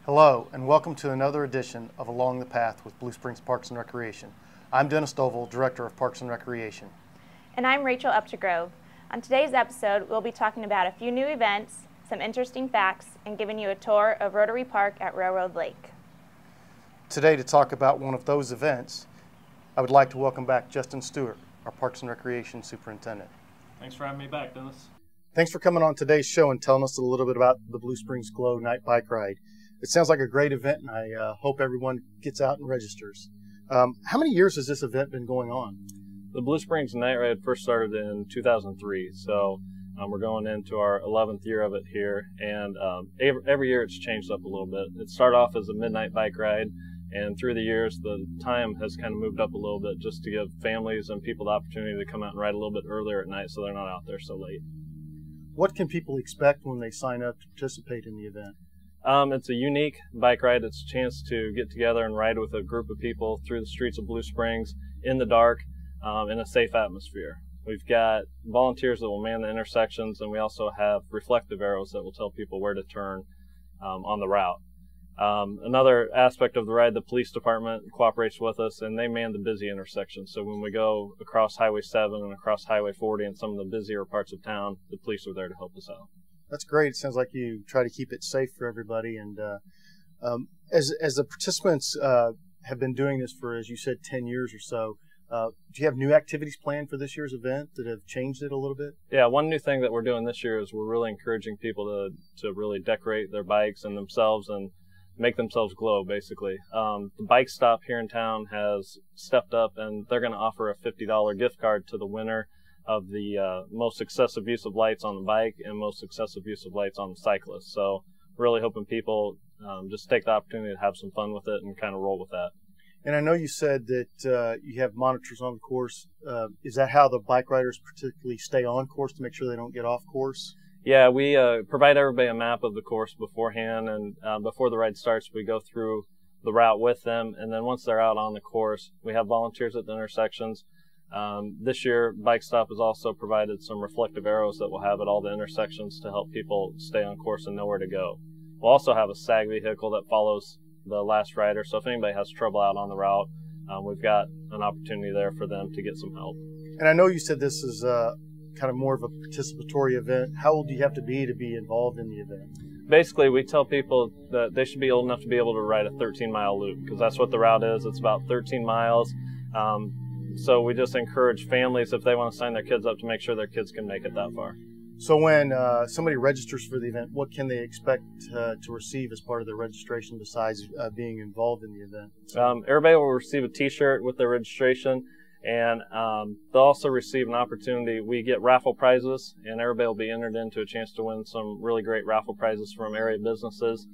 Hello, and welcome to another edition of Along the Path with Blue Springs Parks and Recreation. I'm Dennis Stovall, Director of Parks and Recreation. And I'm Rachel Ep2. On today's episode, we'll be talking about a few new events, some interesting facts, and giving you a tour of Rotary Park at Railroad Lake. Today, to talk about one of those events, I would like to welcome back Justin Stewart, our Parks and Recreation Superintendent. Thanks for having me back, Dennis. Thanks for coming on today's show and telling us a little bit about the Blue Springs Glow Night Bike Ride. It sounds like a great event, and I hope everyone gets out and registers. How many years has this event been going on? The Blue Springs Night Ride first started in 2003, so we're going into our 11th year of it here, and every year it's changed up a little bit. It started off as a midnight bike ride, and through the years the time has kind of moved up a little bit just to give families and people the opportunity to come out and ride a little bit earlier at night so they're not out there so late. What can people expect when they sign up to participate in the event? It's a unique bike ride. It's a chance to get together and ride with a group of people through the streets of Blue Springs in the dark in a safe atmosphere. We've got volunteers that will man the intersections, and we also have reflective arrows that will tell people where to turn on the route. Another aspect of the ride, the police department cooperates with us, and they man the busy intersections. So when we go across Highway 7 and across Highway 40 and some of the busier parts of town, the police are there to help us out. That's great. It sounds like you try to keep it safe for everybody. And as the participants have been doing this for, as you said, 10 years or so, do you have new activities planned for this year's event that have changed it a little bit? Yeah, one new thing that we're doing this year is we're really encouraging people to really decorate their bikes and themselves and make themselves glow, basically. The bike stop here in town has stepped up, and they're going to offer a $50 gift card to the winner of the most excessive use of lights on the bike and most excessive use of lights on the cyclist. So really hoping people just take the opportunity to have some fun with it and kind of roll with that. And I know you said that you have monitors on the course. Is that how the bike riders particularly stay on course to make sure they don't get off course? Yeah, we provide everybody a map of the course beforehand, and before the ride starts, we go through the route with them, and then once they're out on the course, we have volunteers at the intersections. This year, Bike Stop has also provided some reflective arrows that we'll have at all the intersections to help people stay on course and know where to go. We'll also have a SAG vehicle that follows the last rider, so if anybody has trouble out on the route, we've got an opportunity there for them to get some help. And I know you said this is kind of more of a participatory event. How old do you have to be involved in the event? Basically, we tell people that they should be old enough to be able to ride a 13-mile loop, because that's what the route is. It's about 13 miles. So we just encourage families, if they want to sign their kids up, to make sure their kids can make it that far. So when somebody registers for the event, what can they expect to receive as part of their registration besides being involved in the event? Everybody will receive a T-shirt with their registration, and they'll also receive an opportunity. We get raffle prizes, and everybody will be entered into a chance to win some really great raffle prizes from area businesses.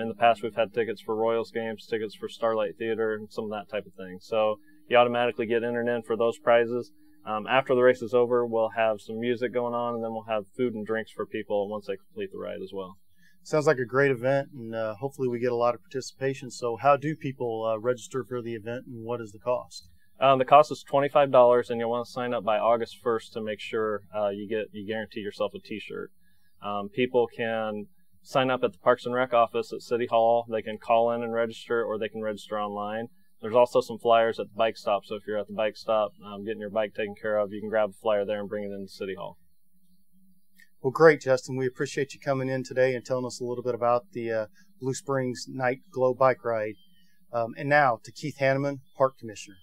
In the past, we've had tickets for Royals games, tickets for Starlight Theater, and some of that type of thing. So you automatically get entered in for those prizes. After the race is over, we'll have some music going on, and then we'll have food and drinks for people once they complete the ride as well. Sounds like a great event, and hopefully we get a lot of participation. So how do people register for the event, and what is the cost? The cost is $25, and you'll want to sign up by August 1st to make sure you guarantee yourself a T-shirt. People can sign up at the Parks and Rec office at City Hall. They can call in and register, or they can register online. There's also some flyers at the bike stop, so if you're at the bike stop getting your bike taken care of, you can grab a flyer there and bring it into City Hall. Well, great, Justin. We appreciate you coming in today and telling us a little bit about the Blue Springs Night Glow Bike Ride. And now to Keith Hanneman, Park Commissioner.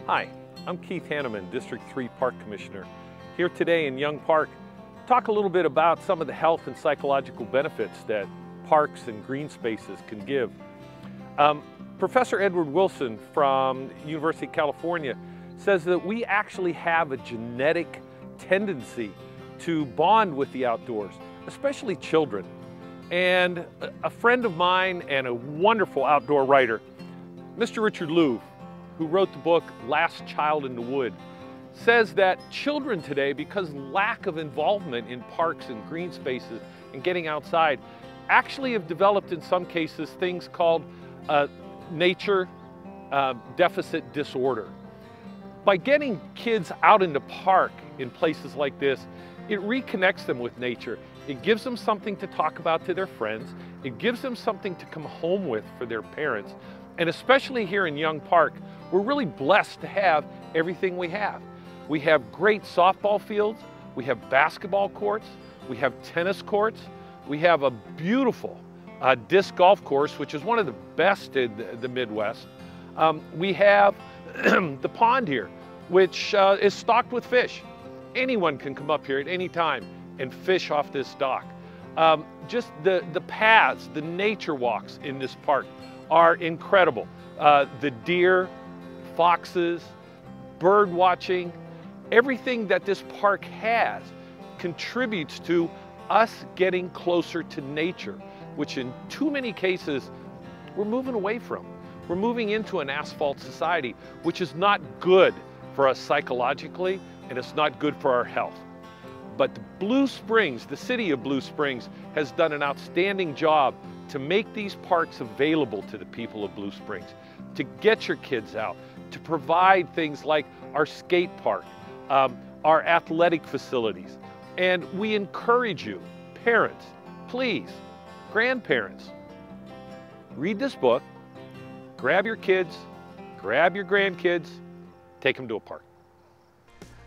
Hi, I'm Keith Hanneman, District 3 Park Commissioner, here today in Young Park. Talk a little bit about some of the health and psychological benefits that parks and green spaces can give. Professor Edward Wilson from University of California says that we actually have a genetic tendency to bond with the outdoors, especially children. And a friend of mine and a wonderful outdoor writer, Mr. Richard Louv, who wrote the book Last Child in the Wood, says that children today, because lack of involvement in parks and green spaces and getting outside, actually have developed in some cases things called nature deficit disorder. By getting kids out in the park in places like this, it reconnects them with nature. It gives them something to talk about to their friends. It gives them something to come home with for their parents. And especially here in Young Park, we're really blessed to have everything we have. We have great softball fields, we have basketball courts, we have tennis courts, we have a beautiful disc golf course, which is one of the best in the Midwest. We have the pond here, which is stocked with fish. Anyone can come up here at any time and fish off this dock. Just the paths, the nature walks in this park are incredible. The deer, foxes, bird watching, everything that this park has contributes to us getting closer to nature, which in too many cases we're moving away from. We're moving into an asphalt society, which is not good for us psychologically, and it's not good for our health. But Blue Springs, the city of Blue Springs, has done an outstanding job to make these parks available to the people of Blue Springs, to get your kids out, to provide things like our skate park, our athletic facilities. And we encourage you, parents, please, grandparents, read this book, grab your kids, grab your grandkids, take them to a park.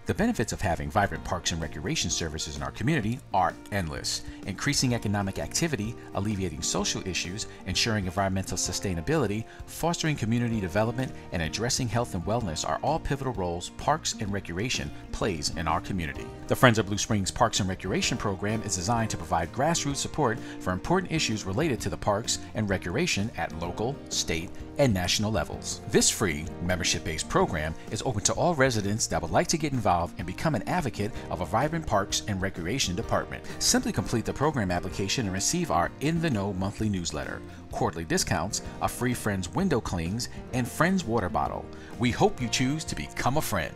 The benefits of having vibrant parks and recreation services in our community are endless. Increasing economic activity, alleviating social issues, ensuring environmental sustainability, fostering community development, and addressing health and wellness are all pivotal roles parks and recreation plays in our community. The Friends of Blue Springs Parks and Recreation program is designed to provide grassroots support for important issues related to the parks and recreation at local, state, and national levels. This free, membership-based program is open to all residents that would like to get involved and become an advocate of a vibrant parks and recreation department. Simply complete the program application and receive our In the Know monthly newsletter, quarterly discounts, a free Friends window clings, and Friends water bottle. We hope you choose to become a friend.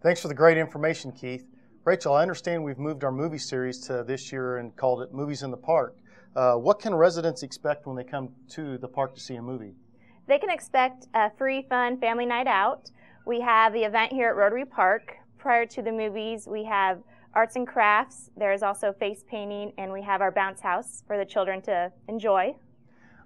Thanks for the great information, Keith. Rachel, I understand we've moved our movie series to this year and called it Movies in the Park. What can residents expect when they come to the park to see a movie? They can expect a free, fun family night out. We have the event here at Rotary Park. Prior to the movies, we have arts and crafts. There is also face painting, and we have our bounce house for the children to enjoy.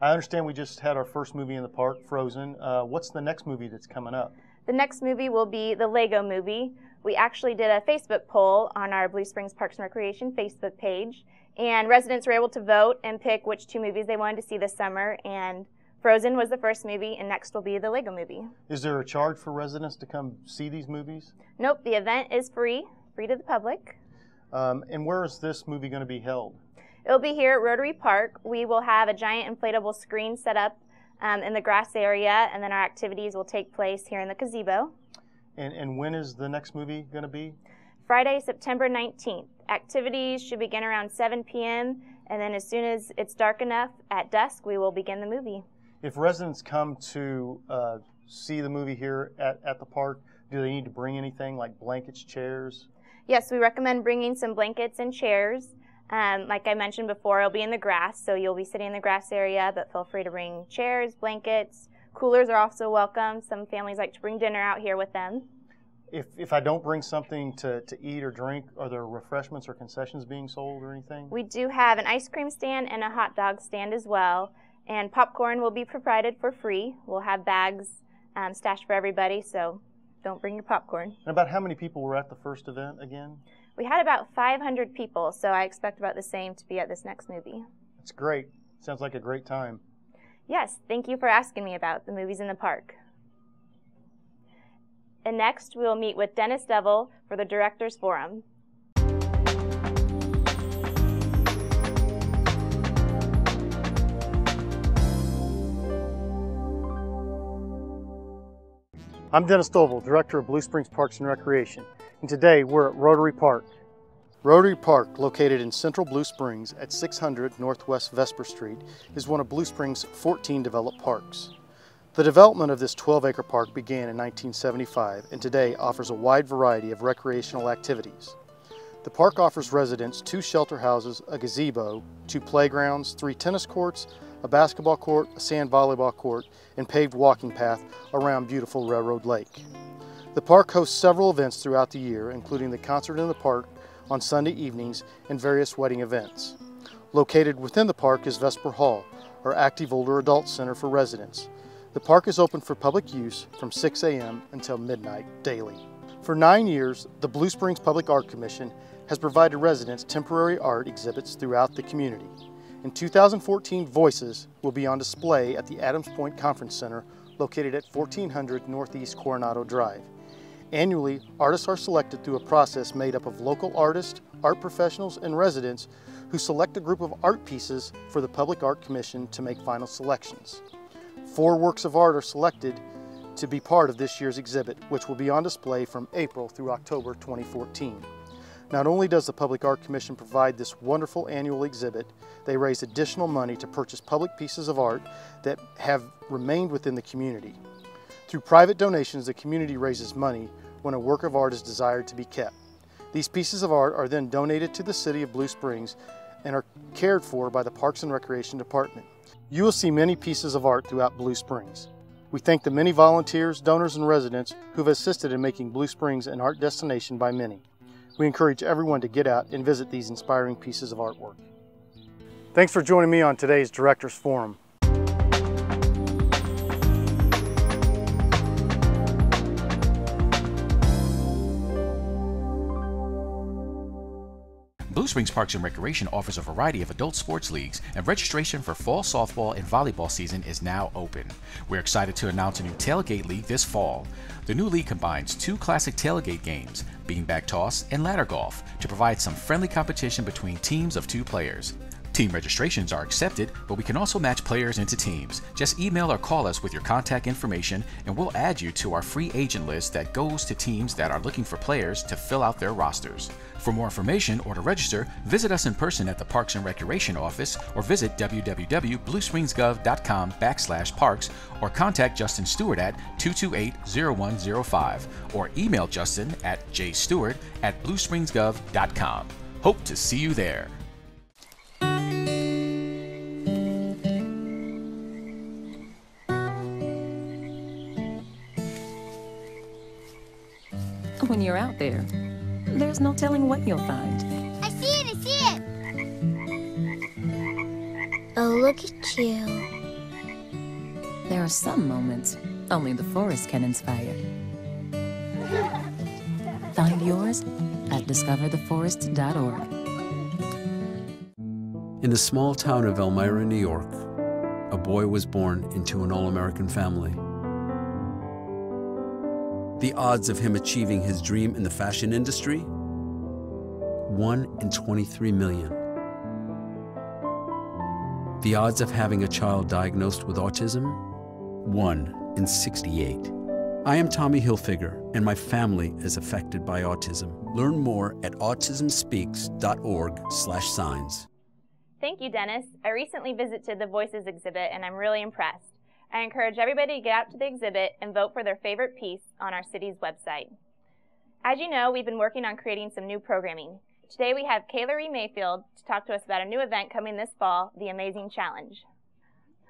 I understand we just had our first movie in the park, Frozen. What's the next movie that's coming up? The next movie will be the Lego Movie. We actually did a Facebook poll on our Blue Springs Parks and Recreation Facebook page, and residents were able to vote and pick which two movies they wanted to see this summer, and Frozen was the first movie, and next will be the Lego Movie. Is there a charge for residents to come see these movies? Nope, the event is free to the public. And where is this movie going to be held? It'll be here at Rotary Park. We will have a giant inflatable screen set up in the grass area, and then our activities will take place here in the gazebo. And when is the next movie going to be? Friday, September 19th. Activities should begin around 7 p.m., and then as soon as it's dark enough at dusk, we will begin the movie. If residents come to see the movie here at the park, do they need to bring anything like blankets, chairs? Yes, we recommend bringing some blankets and chairs. Like I mentioned before, it'll be in the grass, so you'll be sitting in the grass area, but feel free to bring chairs, blankets. Coolers are also welcome. Some families like to bring dinner out here with them. If I don't bring something to eat or drink, are there refreshments or concessions being sold or anything? We do have an ice cream stand and a hot dog stand as well, and popcorn will be provided for free. We'll have bags stashed for everybody, so don't bring your popcorn. And about how many people were at the first event again? We had about 500 people, so I expect about the same to be at this next movie. That's great. Sounds like a great time. Yes, thank you for asking me about the movies in the park. And next, we will meet with Dennis Devil for the Directors Forum. I'm Dennis Devil, Director of Blue Springs Parks and Recreation, and today we're at Rotary Park. Rotary Park, located in central Blue Springs at 600 Northwest Vesper Street, is one of Blue Springs' 14 developed parks. The development of this 12-acre park began in 1975 and today offers a wide variety of recreational activities. The park offers residents 2 shelter houses, a gazebo, 2 playgrounds, 3 tennis courts, a basketball court, a sand volleyball court, and paved walking path around beautiful Railroad Lake. The park hosts several events throughout the year, including the Concert in the Park on Sunday evenings and various wedding events. Located within the park is Vesper Hall, our active older adult center for residents. The park is open for public use from 6 a.m. until midnight daily. For 9 years, the Blue Springs Public Art Commission has provided residents temporary art exhibits throughout the community. In 2014, Voices will be on display at the Adams Point Conference Center located at 1400 Northeast Coronado Drive. Annually, artists are selected through a process made up of local artists, art professionals, and residents who select a group of art pieces for the Public Art Commission to make final selections. 4 works of art are selected to be part of this year's exhibit, which will be on display from April through October 2014. Not only does the Public Art Commission provide this wonderful annual exhibit, they raise additional money to purchase public pieces of art that have remained within the community. Through private donations, the community raises money when a work of art is desired to be kept. These pieces of art are then donated to the City of Blue Springs and are cared for by the Parks and Recreation Department. You will see many pieces of art throughout Blue Springs. We thank the many volunteers, donors, and residents who have assisted in making Blue Springs an art destination by many. We encourage everyone to get out and visit these inspiring pieces of artwork. Thanks for joining me on today's Directors Forum. Blue Springs Parks and Recreation offers a variety of adult sports leagues, and registration for fall softball and volleyball season is now open. We're excited to announce a new tailgate league this fall. The new league combines 2 classic tailgate games, beanbag toss and ladder golf, to provide some friendly competition between teams of 2 players. Team registrations are accepted, but we can also match players into teams. Just email or call us with your contact information and we'll add you to our free agent list that goes to teams that are looking for players to fill out their rosters. For more information or to register, visit us in person at the Parks and Recreation office or visit www.bluespringsgov.com/parks or contact Justin Stewart at 228-0105 or email Justin at jstewart@bluespringsgov.com. Hope to see you there. When you're out there, there's no telling what you'll find. I see it! I see it! Oh, look at you. There are some moments only the forest can inspire. Find yours at discovertheforest.org. In the small town of Elmira, New York, a boy was born into an all-American family. The odds of him achieving his dream in the fashion industry? 1 in 23 million. The odds of having a child diagnosed with autism? 1 in 68. I am Tommy Hilfiger, and my family is affected by autism. Learn more at autismspeaks.org/signs. Thank you, Dennis. I recently visited the Voices exhibit and I'm really impressed. I encourage everybody to get out to the exhibit and vote for their favorite piece on our city's website. As you know, we've been working on creating some new programming. Today we have Kayla Mayfield to talk to us about a new event coming this fall, the Amazing Challenge.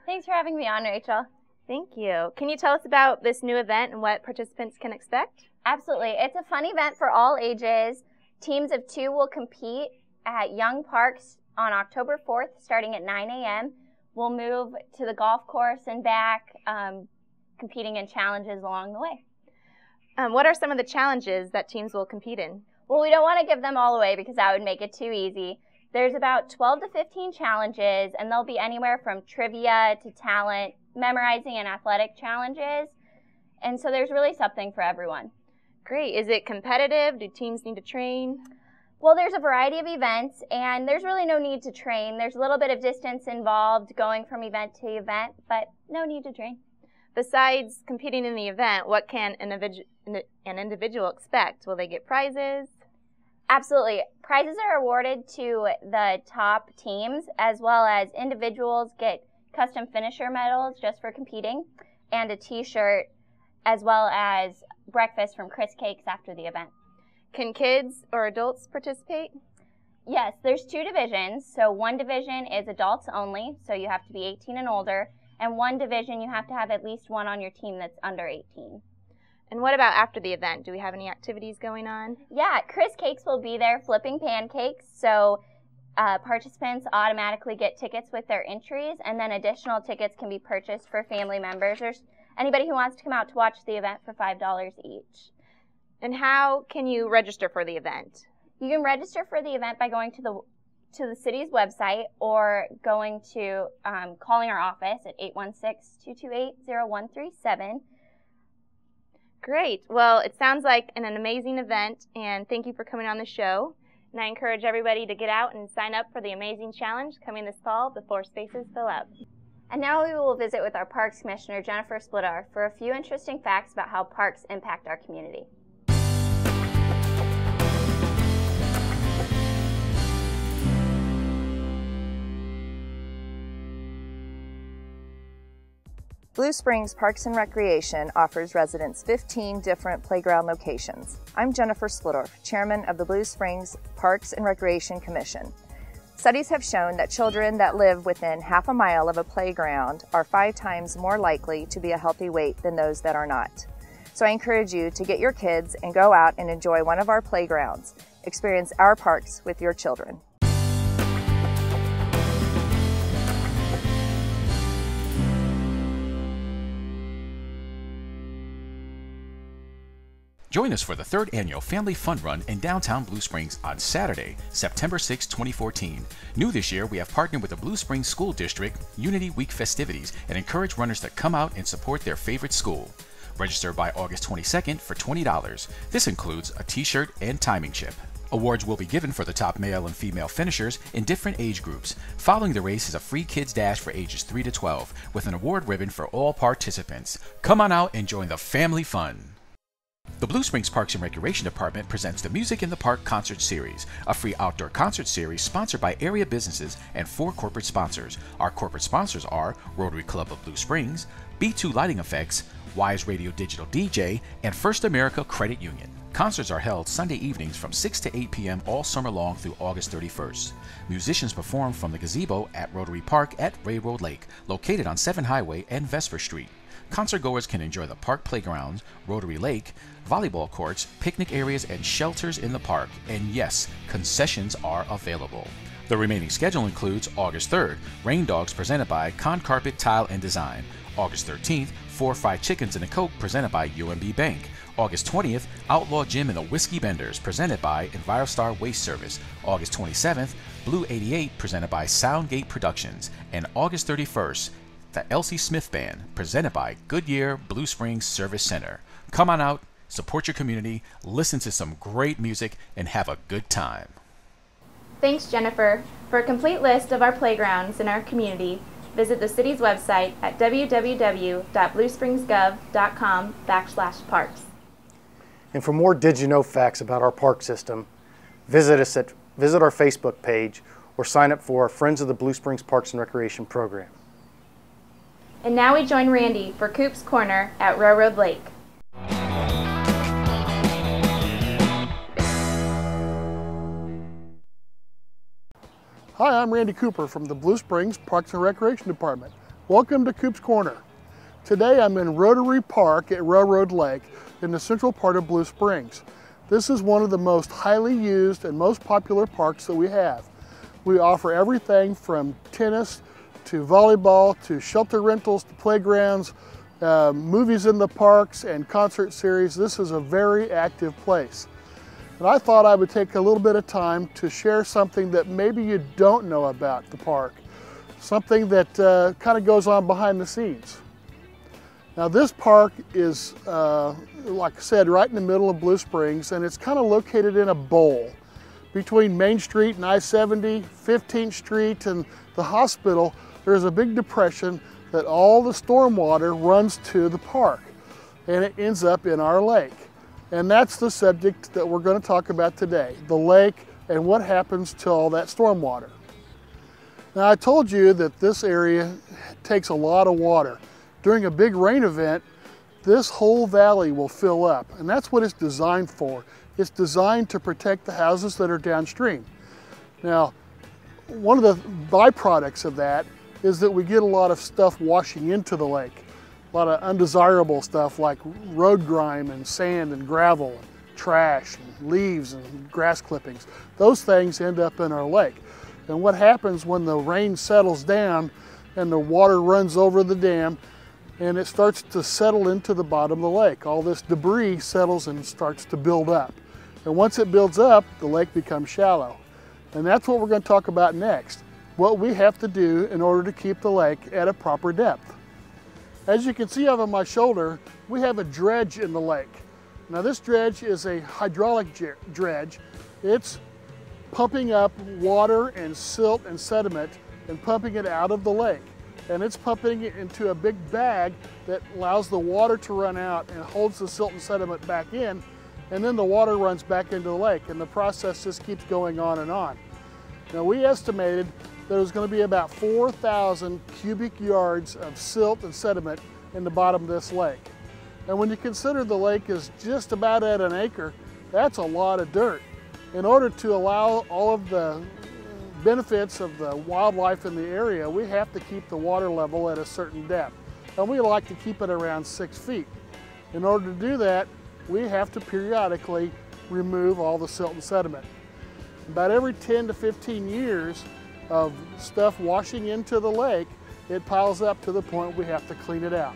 Thanks for having me on, Rachel. Thank you. Can you tell us about this new event and what participants can expect? Absolutely. It's a fun event for all ages. Teams of 2 will compete at Young Parks on October 4th, starting at 9 a.m. We'll move to the golf course and back, competing in challenges along the way. What are some of the challenges that teams will compete in? Well, we don't want to give them all away because that would make it too easy. There's about 12 to 15 challenges, and they'll be anywhere from trivia to talent, memorizing, and athletic challenges. And so there's really something for everyone. Great. Is it competitive? Do teams need to train? Well, there's a variety of events, and there's really no need to train. There's a little bit of distance involved going from event to event, but no need to train. Besides competing in the event, what can an individual expect? Will they get prizes? Absolutely. Prizes are awarded to the top teams, as well as individuals get custom finisher medals just for competing, and a t-shirt, as well as breakfast from Chris Cakes after the event. Can kids or adults participate? Yes, there's 2 divisions. So one division is adults only, so you have to be 18 and older, and one division you have to have at least one on your team that's under 18. And what about after the event? Do we have any activities going on? Yeah, Chris Cakes will be there flipping pancakes, so participants automatically get tickets with their entries, and then additional tickets can be purchased for family members or anybody who wants to come out to watch the event for $5 each. And how can you register for the event? You can register for the event by going to the city's website or going to calling our office at 816-228-0137. Great. Well, it sounds like an amazing event, and thank you for coming on the show. And I encourage everybody to get out and sign up for the amazing challenge coming this fall before spaces fill up. And now we will visit with our Parks Commissioner, Jennifer Splittar, for a few interesting facts about how parks impact our community. Blue Springs Parks and Recreation offers residents 15 different playground locations. I'm Jennifer Splittar, Chairman of the Blue Springs Parks and Recreation Commission. Studies have shown that children that live within half a mile of a playground are 5 times more likely to be a healthy weight than those that are not. So I encourage you to get your kids and go out and enjoy one of our playgrounds. Experience our parks with your children. Join us for the 3rd annual Family Fun Run in downtown Blue Springs on Saturday, September 6, 2014. New this year, we have partnered with the Blue Springs School District Unity Week festivities and encourage runners to come out and support their favorite school. Register by August 22nd for $20. This includes a t-shirt and timing chip. Awards will be given for the top male and female finishers in different age groups. Following the race is a free kids dash for ages 3 to 12 with an award ribbon for all participants. Come on out and join the family fun. The Blue Springs Parks and Recreation Department presents the Music in the Park Concert Series, a free outdoor concert series sponsored by area businesses and 4 corporate sponsors. Our corporate sponsors are Rotary Club of Blue Springs, B2 Lighting Effects, Wise Radio Digital DJ, and First America Credit Union. Concerts are held Sunday evenings from 6 to 8 p.m. all summer long through August 31st. Musicians perform from the gazebo at Rotary Park at Railroad Lake, located on 7 Highway and Vesper Street. Concertgoers can enjoy the park playgrounds, Rotary Lake, volleyball courts, picnic areas, and shelters in the park. And yes, concessions are available. The remaining schedule includes August 3rd, Rain Dogs presented by Con Carpet Tile and Design. August 13th, 4 Fried Chickens and a Coke presented by UMB Bank. August 20th, Outlaw Jim and the Whiskey Benders presented by EnviroStar Waste Service. August 27th, Blue 88 presented by Soundgate Productions. And August 31st, the Elsie Smith Band, presented by Goodyear Blue Springs Service Center. Come on out, support your community, listen to some great music, and have a good time. Thanks, Jennifer. For a complete list of our playgrounds in our community, visit the city's website at www.bluespringsgov.com/parks. And for more Did You Know facts about our park system, visit our Facebook page or sign up for our Friends of the Blue Springs Parks and Recreation program. And now we join Randy for Coop's Corner at Railroad Lake. Hi, I'm Randy Cooper from the Blue Springs Parks and Recreation Department. Welcome to Coop's Corner. Today I'm in Rotary Park at Railroad Lake in the central part of Blue Springs. This is one of the most highly used and most popular parks that we have. We offer everything from tennis to volleyball, to shelter rentals, to playgrounds, movies in the parks, and concert series. This is a very active place. And I thought I would take a little bit of time to share something that maybe you don't know about the park, something that kind of goes on behind the scenes. Now this park is, like I said, right in the middle of Blue Springs, and it's kind of located in a bowl between Main Street and I-70, 15th Street and the hospital. There's a big depression that all the stormwater runs to the park, and it ends up in our lake. And that's the subject that we're going to talk about today, the lake and what happens to all that stormwater. Now I told you that this area takes a lot of water. During a big rain event, this whole valley will fill up, and that's what it's designed for. It's designed to protect the houses that are downstream. Now, one of the byproducts of that is that we get a lot of stuff washing into the lake. A lot of undesirable stuff like road grime and sand and gravel, and trash and leaves and grass clippings. Those things end up in our lake. And what happens when the rain settles down and the water runs over the dam and it starts to settle into the bottom of the lake? All this debris settles and starts to build up. And once it builds up, the lake becomes shallow. And that's what we're going to talk about next, what we have to do in order to keep the lake at a proper depth. As you can see over my shoulder, we have a dredge in the lake. Now this dredge is a hydraulic dredge. It's pumping up water and silt and sediment and pumping it out of the lake. And it's pumping it into a big bag that allows the water to run out and holds the silt and sediment back in, and then the water runs back into the lake, and the process just keeps going on and on. Now we estimated there was going to be about 4,000 cubic yards of silt and sediment in the bottom of this lake. And when you consider the lake is just about at an acre, that's a lot of dirt. In order to allow all of the benefits of the wildlife in the area, we have to keep the water level at a certain depth. And we like to keep it around 6 feet. In order to do that, we have to periodically remove all the silt and sediment. About every 10 to 15 years of stuff washing into the lake, it piles up to the point we have to clean it out.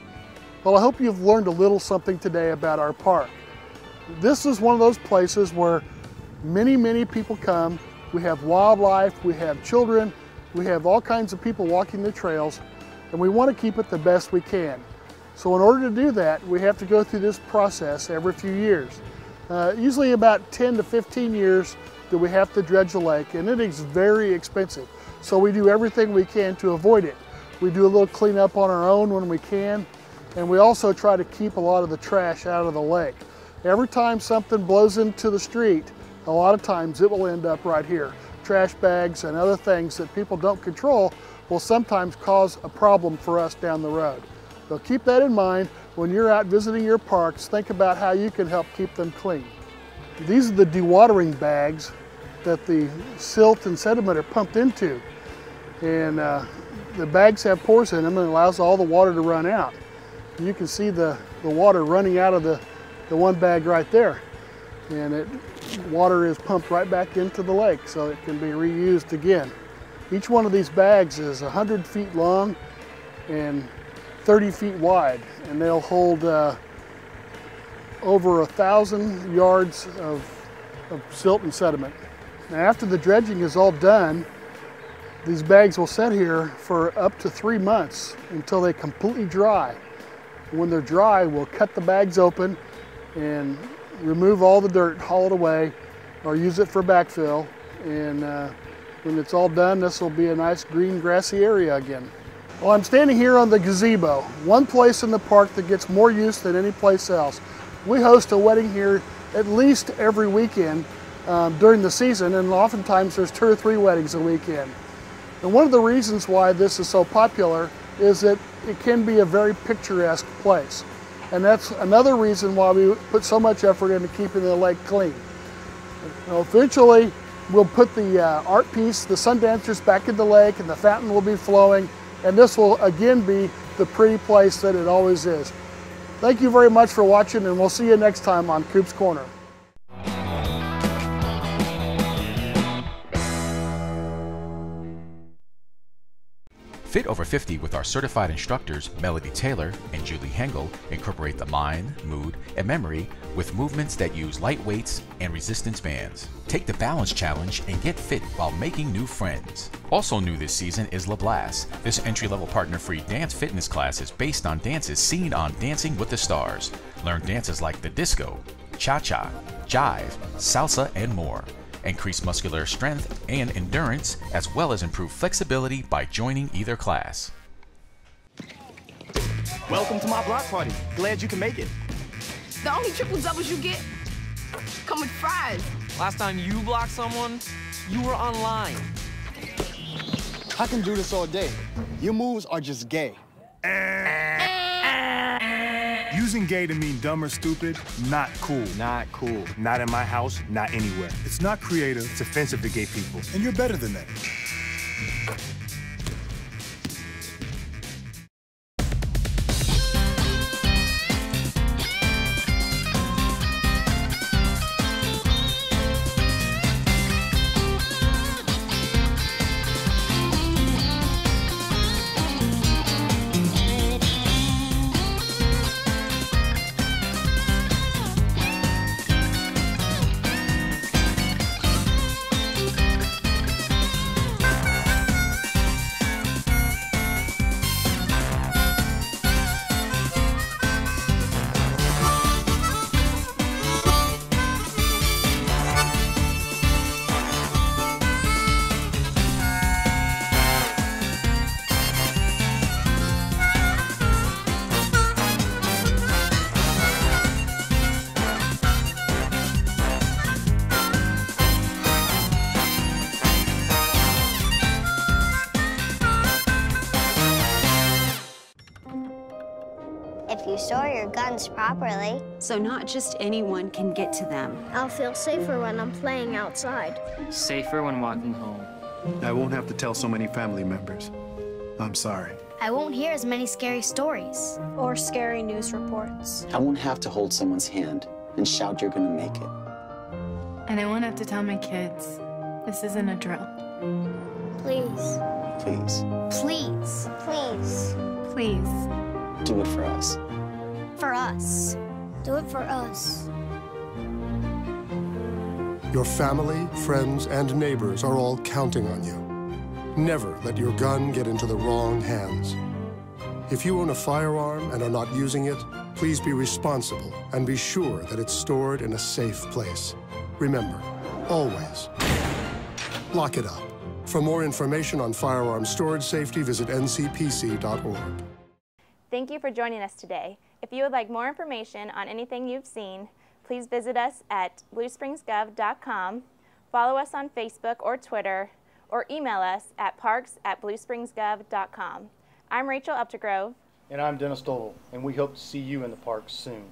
Well, I hope you've learned a little something today about our park. This is one of those places where many people come. We have wildlife, we have children, we have all kinds of people walking the trails, and we want to keep it the best we can. So in order to do that, we have to go through this process every few years. Usually about 10 to 15 years that we have to dredge the lake, and it is very expensive. So we do everything we can to avoid it. We do a little cleanup on our own when we can, and we also try to keep a lot of the trash out of the lake. Every time something blows into the street, a lot of times it will end up right here. Trash bags and other things that people don't control will sometimes cause a problem for us down the road. So keep that in mind when you're out visiting your parks. Think about how you can help keep them clean. These are the dewatering bags that the silt and sediment are pumped into. And the bags have pores in them and it allows all the water to run out. You can see the water running out of the one bag right there. And water is pumped right back into the lake so it can be reused again. Each one of these bags is 100 feet long and 30 feet wide, and they'll hold over 1,000 yards of silt and sediment. Now after the dredging is all done, these bags will sit here for up to 3 months until they completely dry. When they're dry, we'll cut the bags open and remove all the dirt, haul it away, or use it for backfill. And when it's all done, this will be a nice green grassy area again. Well, I'm standing here on the gazebo, one place in the park that gets more use than any place else. We host a wedding here at least every weekend during the season, and oftentimes there's 2 or 3 weddings a weekend. And one of the reasons why this is so popular is that it can be a very picturesque place. And that's another reason why we put so much effort into keeping the lake clean. Now, eventually, we'll put the art piece, the sun dancers, back in the lake, and the fountain will be flowing, and this will again be the pretty place that it always is. Thank you very much for watching, and we'll see you next time on Coop's Corner. Fit Over 50 with our certified instructors Melody Taylor and Julie Hengel incorporate the mind, mood, and memory with movements that use light weights and resistance bands. Take the balance challenge and get fit while making new friends. Also new this season is La Blast. This entry-level partner-free dance fitness class is based on dances seen on Dancing with the Stars. Learn dances like the disco, cha-cha, jive, salsa, and more. Increase muscular strength and endurance, as well as improve flexibility by joining either class. Welcome to my block party. Glad you can make it. The only triple doubles you get come with fries. Last time you blocked someone, you were online. I can do this all day. Your moves are just gay. Using gay to mean dumb or stupid, not cool. Not cool. Not in my house, not anywhere. It's not creative, it's offensive to gay people. And you're better than that. If you store your guns properly. So not just anyone can get to them. I'll feel safer when I'm playing outside. Safer when walking home. I won't have to tell so many family members. I'm sorry. I won't hear as many scary stories. Or scary news reports. I won't have to hold someone's hand and shout you're gonna make it. And I won't have to tell my kids, this isn't a drill. Please. Please. Please. Please. Please. Do it for us. For us. Do it for us. Your family, friends, and neighbors are all counting on you. Never let your gun get into the wrong hands. If you own a firearm and are not using it, please be responsible and be sure that it's stored in a safe place. Remember, always, lock it up. For more information on firearm storage safety, visit ncpc.org. Thank you for joining us today. If you would like more information on anything you've seen, please visit us at bluespringsgov.com, follow us on Facebook or Twitter, or email us at parks@bluespringsgov.com. I'm Rachel Updegrove. And I'm Dennis Dole, and we hope to see you in the parks soon.